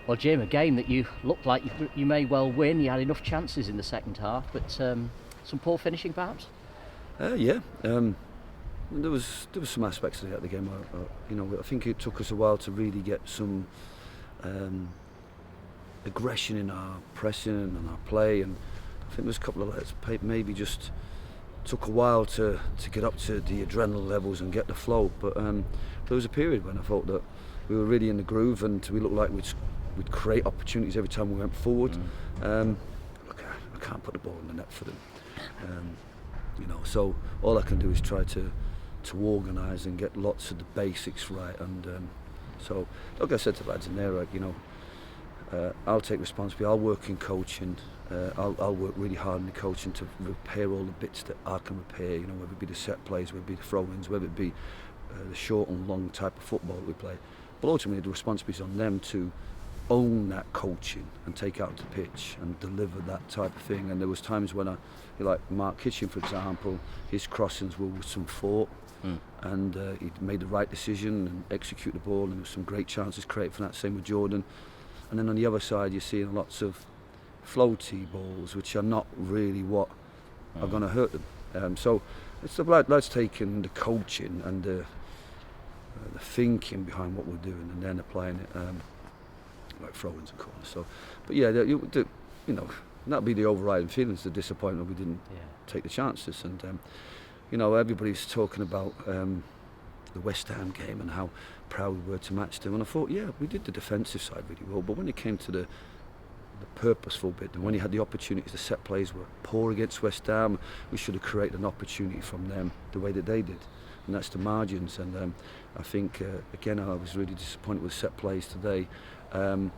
Well, Jim, a game that you looked like you may well win. You had enough chances in the second half, but some poor finishing perhaps. Yeah, there was some aspects of the game. I think it took us a while to really get some um, aggression in our pressing and our play, and I think there's a couple of lets maybe just took a while to get up to the adrenaline levels and get the flow. But there was a period when I thought that we were really in the groove and we looked like we'd create opportunities every time we went forward. Look, I can't put the ball in the net for them. So all I can do is try to organise and get lots of the basics right. And so, like I said to lads in there, I'll take responsibility. I'll work in coaching. I'll work really hard in the coaching to repair all the bits that I can repair. Whether it be the set plays, whether it be the throw-ins, whether it be the short and long type of football that we play. But ultimately, the responsibility is on them to own that coaching and take out the pitch and deliver that type of thing. And there was times when like Mark Kitchen, for example, his crossings were with some thought, and he made the right decision and execute the ball, and there was some great chances created for that. Same with Jordan. And then on the other side, you're seeing lots of floaty balls, which are not really what are going to hurt them. So it's the lads taking the coaching and the thinking behind what we're doing, and then applying it. Like throw-ins and corners. So, but yeah, that'd be the overriding feelings, the disappointment we didn't take the chances. And everybody's talking about the West Ham game and how proud we were to match them. And I thought, yeah, we did the defensive side really well. But when it came to the purposeful bit, and when you had the opportunities, the set plays were poor against West Ham. We should have created an opportunity from them the way that they did. And that's the margins. And I think again, I was really disappointed with set plays today. Even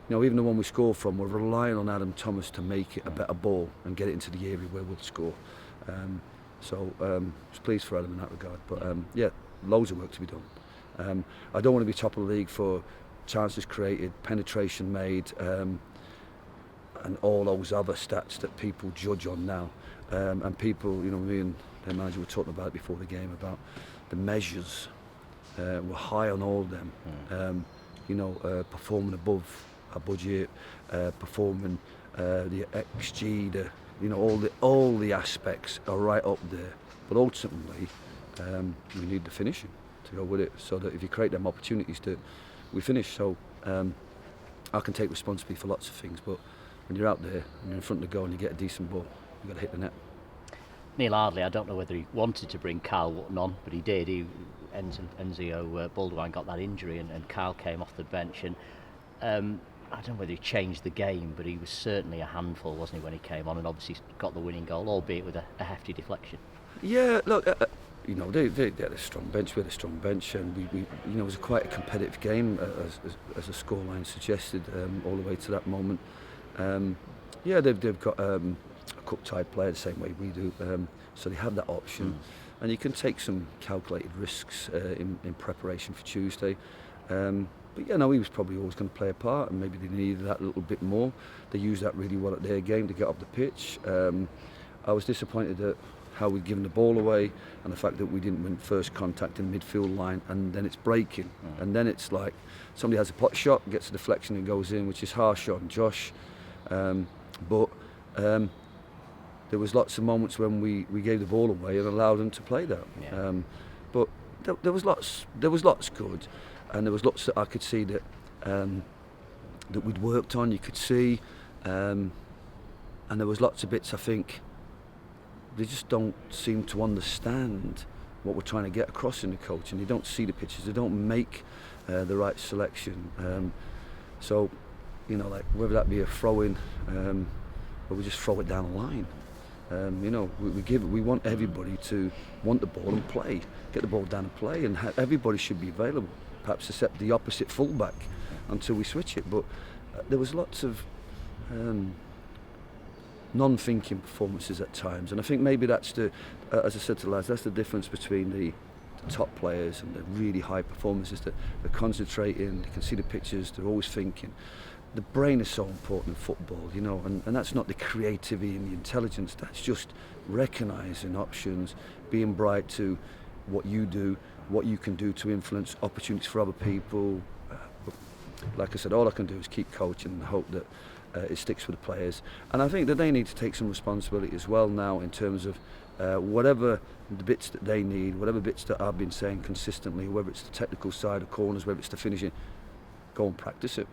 the one we score from, we're relying on Adam Thomas to make it a better ball and get it into the area where we'll score. So I was pleased for Adam in that regard. But loads of work to be done. I don't want to be top of the league for chances created, penetration made, and all those other stats that people judge on now. And people, me and their manager were talking about it before the game, about the measures. We're high on all of them. Performing above our budget, performing the XG, all the aspects are right up there. But ultimately, we need the finishing to go with it, so that if you create them opportunities, that we finish. So I can take responsibility for lots of things, but when you're out there and you're in front of the goal and you get a decent ball, you've got to hit the net. Neil Ardley, I don't know whether he wanted to bring Carl Wotton on, but he did. Enzio Baldwin got that injury, and Carl came off the bench. And I don't know whether he changed the game, but he was certainly a handful, wasn't he, when he came on, and obviously got the winning goal, albeit with a hefty deflection. Yeah, look, they had a strong bench. We had a strong bench, and we it was quite a competitive game, as the scoreline suggested, all the way to that moment. They've got a cup-type player the same way we do, so they have that option, and you can take some calculated risks in preparation for Tuesday. But he was probably always going to play a part, and maybe they needed that a little bit more. They used that really well at their game to get up the pitch. I was disappointed at how we'd given the ball away, and the fact that we didn't win first contact in midfield line, and then it's breaking, and then it's like somebody has a pot shot, gets a deflection and goes in, which is harsh on Josh. But there was lots of moments when we gave the ball away and allowed them to play that. But there was lots good, and there was lots that I could see that we'd worked on. You could see, and there was lots of bits I think they just don't seem to understand what we're trying to get across in the coach, and they don't see the pictures. They don't make the right selection. So, like whether that be a throw-in, or we just throw it down the line. We want everybody to want the ball and play, get the ball down and play, and everybody should be available. Perhaps except the opposite fullback until we switch it. But there was lots of non-thinking performances at times, and I think maybe that's as I said to the lads, that's the difference between the top players and the really high performances, that they're concentrating, they can see the pictures, they're always thinking. The brain is so important in football, and that's not the creativity and the intelligence, that's just recognising options, being bright to what you do, what you can do to influence opportunities for other people, like I said, all I can do is keep coaching and hope that it sticks with the players. And I think that they need to take some responsibility as well now in terms of whatever the bits that they need, whatever bits that I've been saying consistently, whether it's the technical side of corners, whether it's the finishing, go and practice it.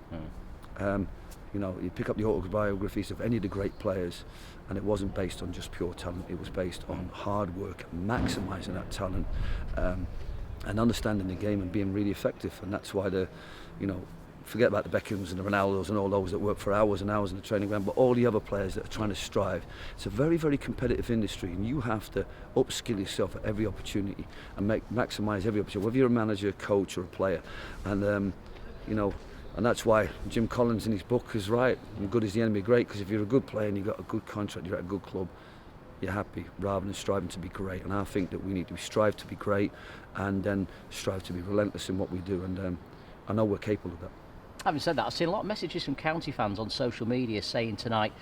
You know, you pick up the autobiographies of any of the great players, and it wasn't based on just pure talent. It was based on hard work, maximising that talent, and understanding the game and being really effective. And that's why forget about the Beckhams and the Ronaldos and all those that work for hours and hours in the training ground, but all the other players that are trying to strive. It's a very, very competitive industry, and you have to upskill yourself at every opportunity and maximise every opportunity, whether you're a manager, a coach, or a player. And and that's why Jim Collins in his book is right. And good is the enemy of great, because if you're a good player and you've got a good contract, you're at a good club, you're happy rather than striving to be great. And I think that we need to strive to be great and then strive to be relentless in what we do. And I know we're capable of that. Having said that, I've seen a lot of messages from County fans on social media saying tonight,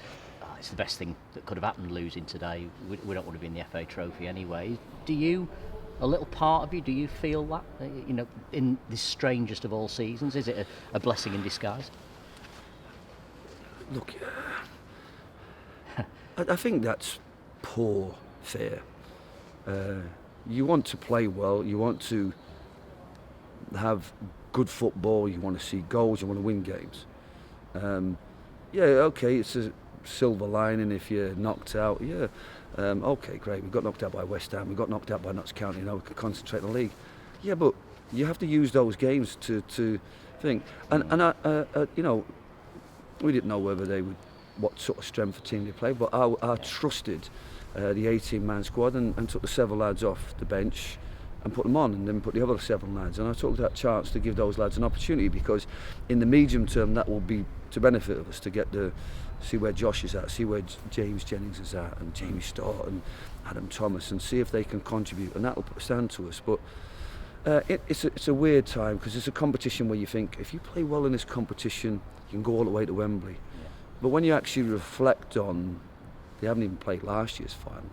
it's the best thing that could have happened losing today. We don't want to be in the FA Trophy anyway. Do you, a little part of you, do you feel that, in this strangest of all seasons? Is it a blessing in disguise? Look, I think that's poor fare. You want to play well, you want to have good football, you want to see goals, you want to win games. Okay, it's a silver lining if you're knocked out. Okay, great, we got knocked out by West Ham, we got knocked out by Notts County, now we can concentrate on the league. Yeah, but you have to use those games to think. And we didn't know what sort of strength of team they played, but I trusted the 18-man squad and took the 7 lads off the bench and put them on, and then put the other 7 lads. And I took that chance to give those lads an opportunity, because in the medium term that will be to benefit of us, to get to see where Josh is at, see where James Jennings is at, and Jamie Stott and Adam Thomas, and see if they can contribute, and that will stand to us. But it's a weird time, because it's a competition where you think if you play well in this competition, you can go all the way to Wembley. Yeah. But when you actually reflect on, they haven't even played last year's final.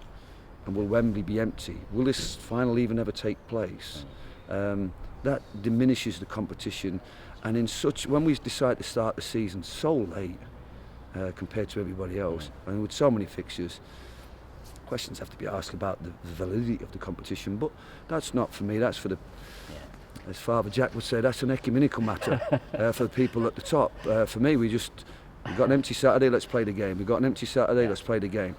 And will Wembley be empty? Will this final even ever take place? That diminishes the competition. And when we decide to start the season so late compared to everybody else, and with so many fixtures, questions have to be asked about the validity of the competition. But that's not for me. That's for as Father Jack would say, that's an ecumenical matter for the people at the top. For me, we've got an empty Saturday, let's play the game. We've got an empty Saturday, let's play the game.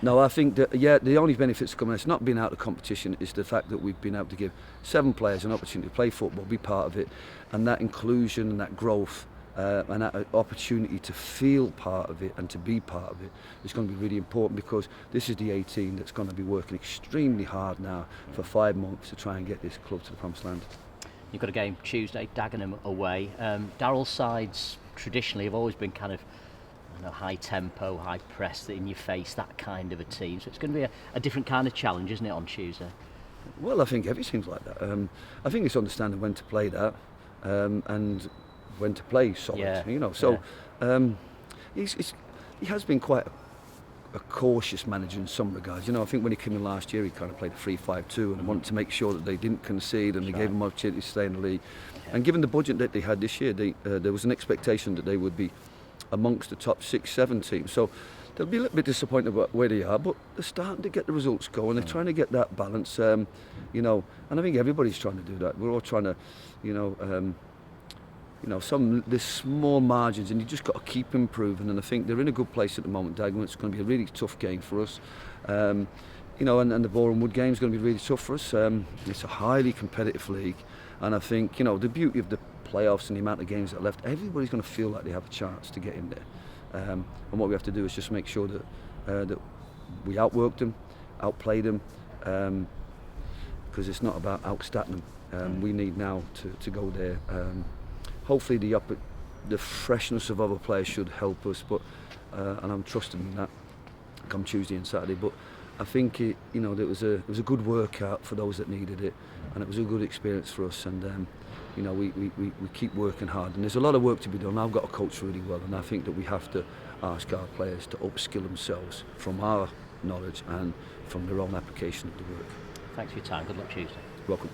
No, I think that, the only benefits coming from us not being out of competition is the fact that we've been able to give 7 players an opportunity to play football, be part of it, and that inclusion and that growth and that opportunity to feel part of it and to be part of it is going to be really important, because this is the 18 that's going to be working extremely hard now for 5 months to try and get this club to the promised land. You've got a game Tuesday, Dagenham away. Darrell's sides traditionally have always been kind of high tempo, high press, in your face, that kind of a team. So it's going to be a different kind of challenge, isn't it, on Tuesday? Well, I think every team's like that. I think it's understanding when to play that and when to play solid. He has been quite a cautious manager in some regards. I think when he came in last year, he kind of played a 3-5-2 and wanted to make sure that they didn't concede, and they gave them an opportunity to stay in the league. And given the budget that they had this year, there was an expectation that they would be amongst the top 6-7 teams, so they'll be a little bit disappointed about where they are, but they're starting to get the results going. They're trying to get that balance, and I think everybody's trying to do that. We're all trying to, there's small margins, and you just got to keep improving. And I think they're in a good place at the moment. Dagenham, it's going to be a really tough game for us, and the Boreham Wood game is going to be really tough for us. It's a highly competitive league, and I think the beauty of the playoffs and the amount of games that are left, everybody's going to feel like they have a chance to get in there. And what we have to do is just make sure that we outwork them, outplay them, because it's not about outstatting them. We need now to go there. Hopefully the freshness of other players should help us, but and I'm trusting in that come Tuesday and Saturday. But I think it was a good workout for those that needed it, and it was a good experience for us. And we keep working hard, and there's a lot of work to be done. I've got to coach really well, and I think that we have to ask our players to upskill themselves from our knowledge and from their own application of the work. Thanks for your time. Good luck Tuesday. Welcome.